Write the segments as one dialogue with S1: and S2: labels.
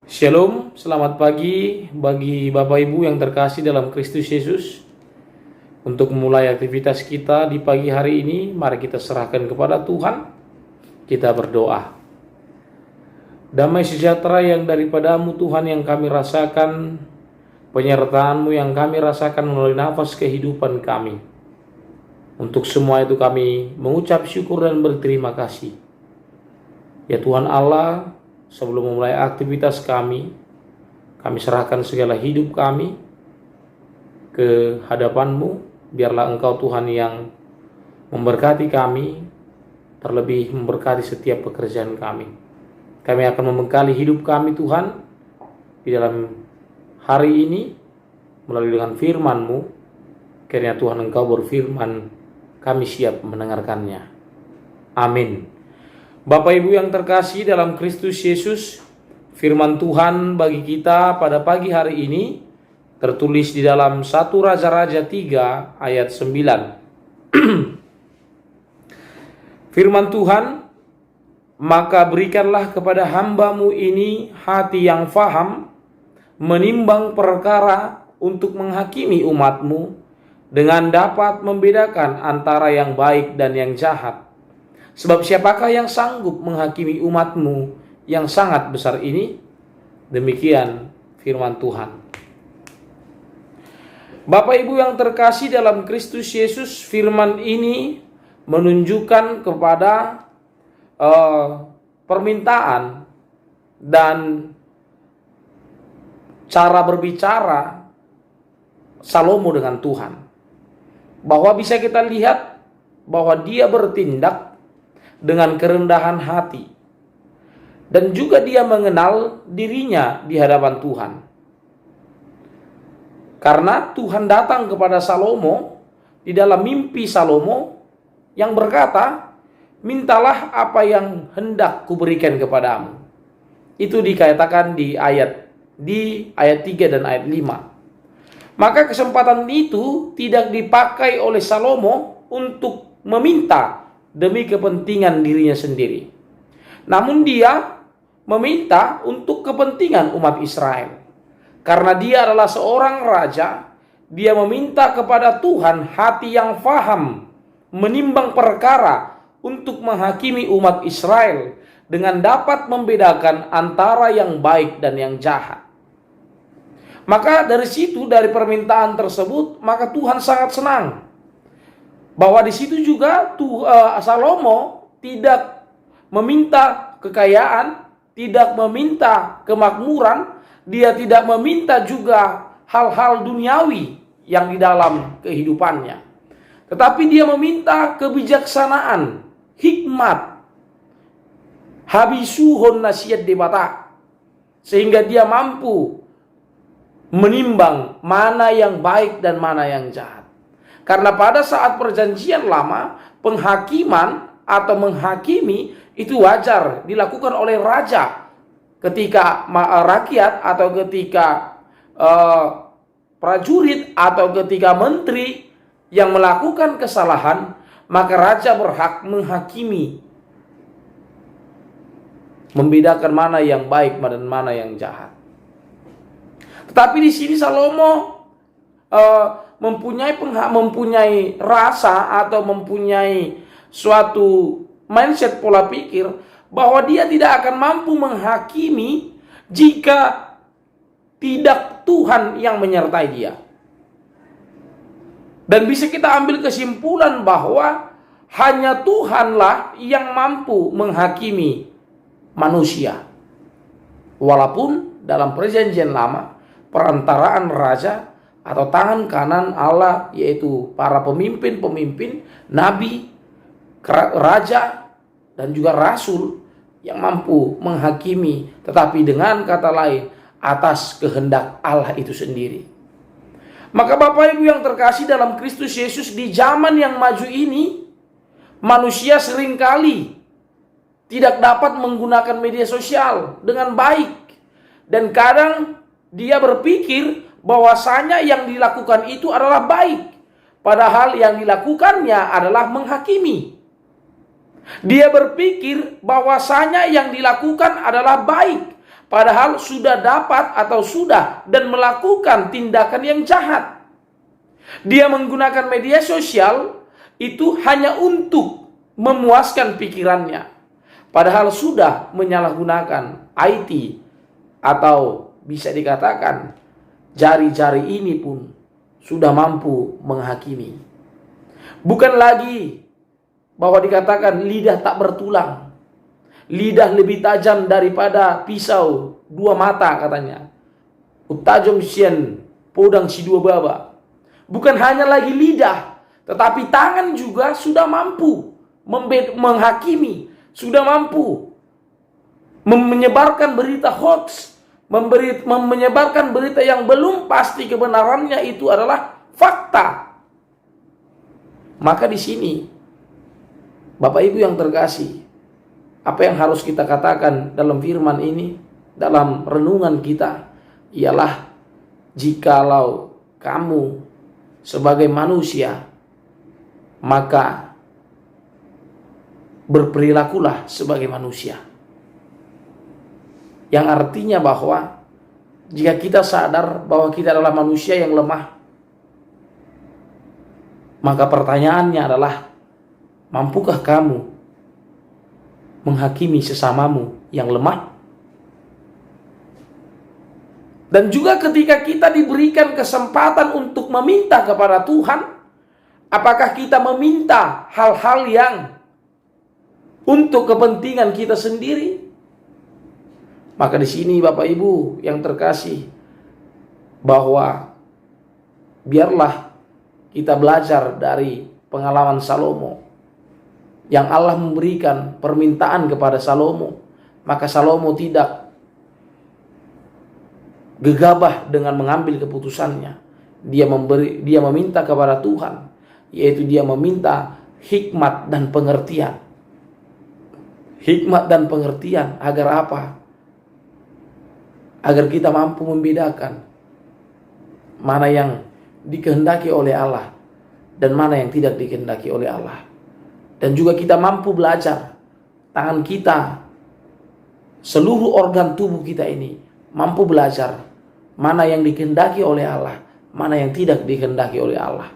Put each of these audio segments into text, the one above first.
S1: Shalom, selamat pagi bagi Bapak Ibu yang terkasih dalam Kristus Yesus. Untuk memulai aktivitas kita di pagi hari ini, mari kita serahkan kepada Tuhan. Kita berdoa. Damai sejahtera yang daripadamu Tuhan yang kami rasakan, penyertaan-Mu yang kami rasakan melalui nafas kehidupan kami. Untuk semua itu kami mengucap syukur dan berterima kasih. Ya Tuhan Allah, sebelum memulai aktivitas kami serahkan segala hidup kami ke hadapan-Mu. Biarlah Engkau Tuhan yang memberkati kami, terlebih memberkati setiap pekerjaan kami. Kami akan membekali hidup kami Tuhan di dalam hari ini melalui dengan firman-Mu. Kiranya Tuhan Engkau berfirman, kami siap mendengarkannya. Amin. Bapak Ibu yang terkasih dalam Kristus Yesus, firman Tuhan bagi kita pada pagi hari ini tertulis di dalam 1 Raja-Raja 3 ayat 9. Firman Tuhan, maka berikanlah kepada hamba-Mu ini hati yang faham, menimbang perkara untuk menghakimi umat-Mu, dengan dapat membedakan antara yang baik dan yang jahat. Sebab siapakah yang sanggup menghakimi umat-Mu yang sangat besar ini? Demikian firman Tuhan. Bapak Ibu yang terkasih dalam Kristus Yesus, firman ini menunjukkan kepada permintaan dan cara berbicara Salomo dengan Tuhan. Bahwa bisa kita lihat bahwa dia bertindak dengan kerendahan hati, dan juga dia mengenal dirinya di hadapan Tuhan. Karena Tuhan datang kepada Salomo di dalam mimpi Salomo yang berkata, mintalah apa yang hendak kuberikan kepadamu. Itu dikatakan di ayat 3 dan ayat 5. Maka kesempatan itu tidak dipakai oleh Salomo untuk meminta demi kepentingan dirinya sendiri. Namun dia meminta untuk kepentingan umat Israel. Karena dia adalah seorang raja, dia meminta kepada Tuhan hati yang faham, menimbang perkara untuk menghakimi umat Israel dengan dapat membedakan antara yang baik dan yang jahat. Maka dari situ, dari permintaan tersebut, maka Tuhan sangat senang. Bahwa di situ juga Salomo tidak meminta kekayaan, tidak meminta kemakmuran, dia tidak meminta juga hal-hal duniawi yang di dalam kehidupannya. Tetapi dia meminta kebijaksanaan, hikmat, habisuhun nasihat debata, sehingga dia mampu menimbang mana yang baik dan mana yang jahat. Karena pada saat perjanjian lama, penghakiman atau menghakimi itu wajar dilakukan oleh raja. Ketika rakyat atau ketika prajurit atau ketika menteri yang melakukan kesalahan, maka raja berhak menghakimi, membedakan mana yang baik dan mana yang jahat. Tetapi di sini Salomo mempunyai rasa atau mempunyai suatu mindset, pola pikir bahwa dia tidak akan mampu menghakimi jika tidak Tuhan yang menyertai dia. Dan bisa kita ambil kesimpulan bahwa hanya Tuhanlah yang mampu menghakimi manusia. Walaupun dalam perjanjian lama, perantaraan raja atau tangan kanan Allah, yaitu para pemimpin-pemimpin, nabi, raja, dan juga rasul yang mampu menghakimi, tetapi dengan kata lain, atas kehendak Allah itu sendiri. Maka Bapak Ibu yang terkasih dalam Kristus Yesus, di zaman yang maju ini, manusia seringkali tidak dapat menggunakan media sosial dengan baik. Dan kadang dia berpikir bahwasanya yang dilakukan itu adalah baik, padahal yang dilakukannya adalah menghakimi. Dia berpikir bahwasanya yang dilakukan adalah baik, padahal sudah dapat atau sudah dan melakukan tindakan yang jahat. Dia menggunakan media sosial itu hanya untuk memuaskan pikirannya, padahal sudah menyalahgunakan IT, atau bisa dikatakan jari-jari ini pun sudah mampu menghakimi. Bukan lagi bahwa dikatakan lidah tak bertulang, lidah lebih tajam daripada pisau dua mata katanya. Utajam sian podang si dua baba. Bukan hanya lagi lidah, tetapi tangan juga sudah mampu menghakimi, sudah mampu menyebarkan berita hoax, menyebarkan berita yang belum pasti kebenarannya itu adalah fakta. Maka di sini, Bapak Ibu yang terkasih, apa yang harus kita katakan dalam firman ini, dalam renungan kita, ialah jikalau kamu sebagai manusia, maka berperilakulah sebagai manusia. Yang artinya bahwa jika kita sadar bahwa kita adalah manusia yang lemah, maka pertanyaannya adalah, mampukah kamu menghakimi sesamamu yang lemah? Dan juga ketika kita diberikan kesempatan untuk meminta kepada Tuhan, apakah kita meminta hal-hal yang untuk kepentingan kita sendiri? Maka di sini Bapak Ibu yang terkasih, bahwa biarlah kita belajar dari pengalaman Salomo, yang Allah memberikan permintaan kepada Salomo, maka Salomo tidak gegabah dengan mengambil keputusannya. Dia meminta kepada Tuhan, yaitu dia meminta hikmat dan pengertian. Hikmat dan pengertian agar apa? Agar kita mampu membedakan mana yang dikehendaki oleh Allah dan mana yang tidak dikehendaki oleh Allah. Dan juga kita mampu belajar, tangan kita, seluruh organ tubuh kita ini mampu belajar mana yang dikehendaki oleh Allah, mana yang tidak dikehendaki oleh Allah.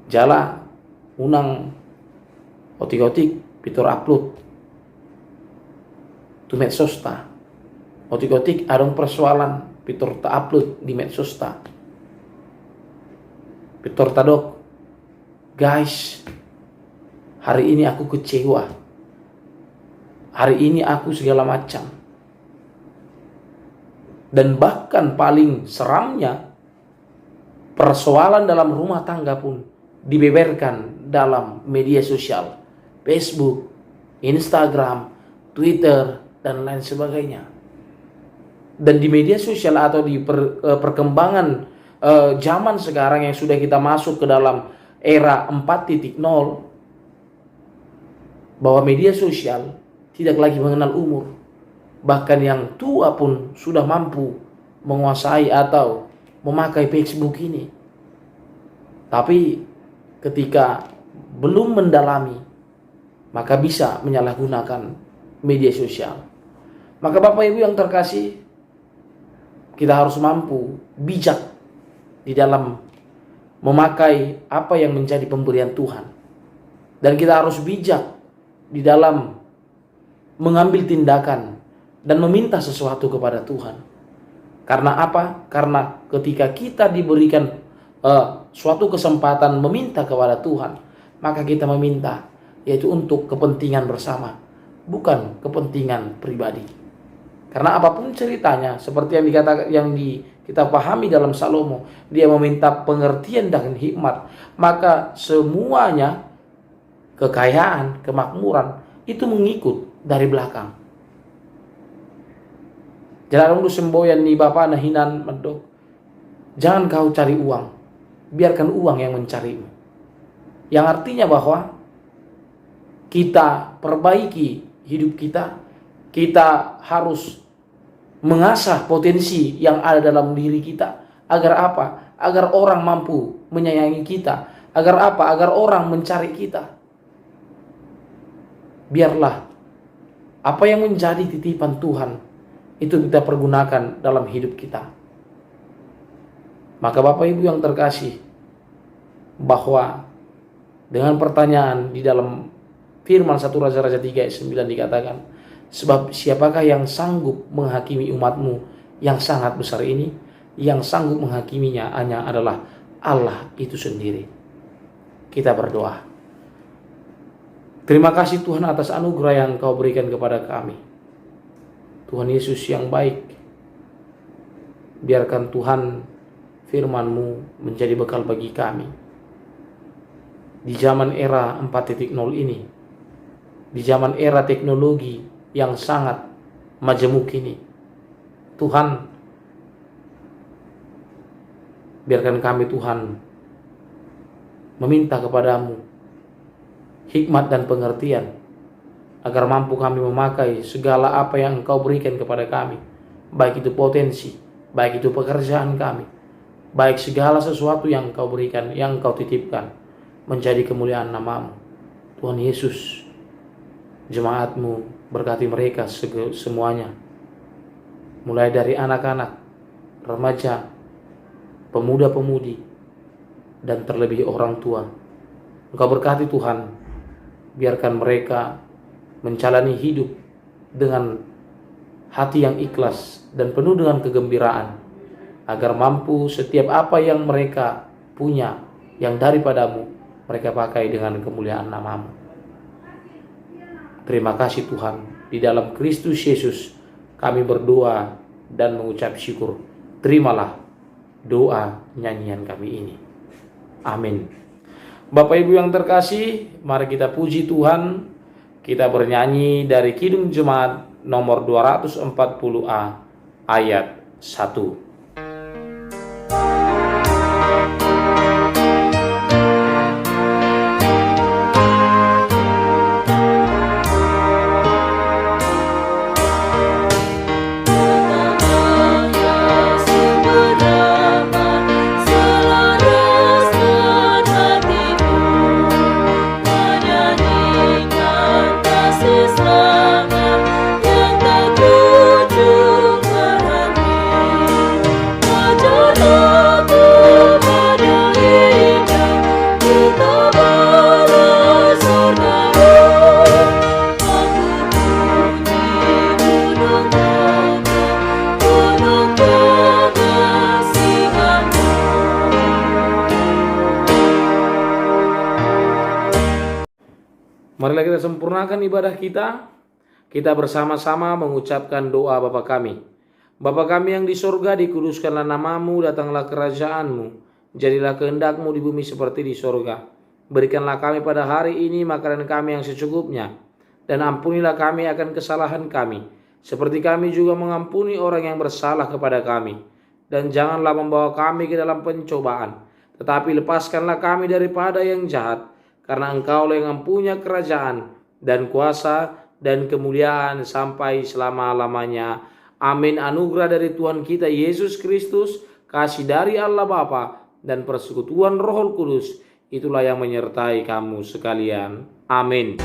S1: Jala unang otik-otik pitur upload tu medsos ta. Otik-otik adong persoalan pitur ta upload di medsos ta. Pitur tadok, guys, hari ini aku kecewa, hari ini aku segala macam. Dan bahkan paling seramnya, persoalan dalam rumah tangga pun dibeberkan dalam media sosial, Facebook, Instagram, Twitter, dan lain sebagainya. Dan di media sosial atau di perkembangan zaman sekarang yang sudah kita masuk ke dalam era 4.0, bahwa media sosial tidak lagi mengenal umur. Bahkan yang tua pun sudah mampu menguasai atau memakai Facebook ini. Tapi ketika belum mendalami, maka bisa menyalahgunakan media sosial. Maka Bapak Ibu yang terkasih, kita harus mampu bijak di dalam memakai apa yang menjadi pemberian Tuhan. Dan kita harus bijak di dalam mengambil tindakan dan meminta sesuatu kepada Tuhan. Karena apa? Karena ketika kita diberikan suatu kesempatan meminta kepada Tuhan, maka kita meminta yaitu untuk kepentingan bersama, bukan kepentingan pribadi. Karena apapun ceritanya, seperti yang dikatakan, kita pahami dalam Salomo, dia meminta pengertian dan hikmat, maka semuanya, kekayaan, kemakmuran itu mengikut dari belakang. Jangan lu semboyan ni Bapak nahinan medok. Jangan kau cari uang, biarkan uang yang mencarimu. Yang artinya bahwa kita perbaiki hidup kita, kita harus mengasah potensi yang ada dalam diri kita. Agar apa? Agar orang mampu menyayangi kita. Agar apa? Agar orang mencari kita. Biarlah Apa yang menjadi titipan Tuhan, itu kita pergunakan dalam hidup kita. Maka Bapak Ibu yang terkasih, bahwa dengan pertanyaan di dalam firman 1 Raja-Raja 3 ayat 9 dikatakan, sebab siapakah yang sanggup menghakimi umatmu yang sangat besar ini? Yang sanggup menghakiminya hanya adalah Allah itu sendiri. Kita berdoa. Terima kasih Tuhan atas anugerah yang Kau berikan kepada kami. Tuhan Yesus yang baik, biarkan Tuhan firman-Mu menjadi bekal bagi kami. Di zaman era 4.0 ini, di zaman era teknologi yang sangat majemuk ini, Tuhan, biarkan kami Tuhan meminta kepadamu hikmat dan pengertian, agar mampu kami memakai segala apa yang Engkau berikan kepada kami, baik itu potensi, baik itu pekerjaan kami, baik segala sesuatu yang Engkau berikan, yang Engkau titipkan, menjadi kemuliaan nama-Mu. Tuhan Yesus, jemaat-Mu berkati mereka semuanya, mulai dari anak-anak, remaja, pemuda-pemudi, dan terlebih orang tua. Engkau berkati Tuhan, biarkan mereka menjalani hidup dengan hati yang ikhlas dan penuh dengan kegembiraan, agar mampu setiap apa yang mereka punya yang daripadamu, mereka pakai dengan kemuliaan nama-Mu. Terima kasih Tuhan, di dalam Kristus Yesus kami berdoa dan mengucap syukur. Terimalah doa nyanyian kami ini. Amin. Bapak Ibu yang terkasih, mari kita puji Tuhan. Kita bernyanyi dari Kidung Jemaat nomor 240A ayat 1. Marilah kita sempurnakan ibadah kita. Kita bersama-sama mengucapkan doa Bapa kami. Bapa kami yang di surga, dikuduskanlah nama-Mu, datanglah kerajaan-Mu. Jadilah kehendak-Mu di bumi seperti di surga. Berikanlah kami pada hari ini makanan kami yang secukupnya. Dan ampunilah kami akan kesalahan kami, seperti kami juga mengampuni orang yang bersalah kepada kami. Dan janganlah membawa kami ke dalam pencobaan, tetapi lepaskanlah kami daripada yang jahat. Karena Engkau-lah yang mempunyai kerajaan dan kuasa dan kemuliaan sampai selama-lamanya. Amin. Anugerah dari Tuhan kita Yesus Kristus, kasih dari Allah Bapa, dan persekutuan Roh Kudus, itulah yang menyertai kamu sekalian. Amin.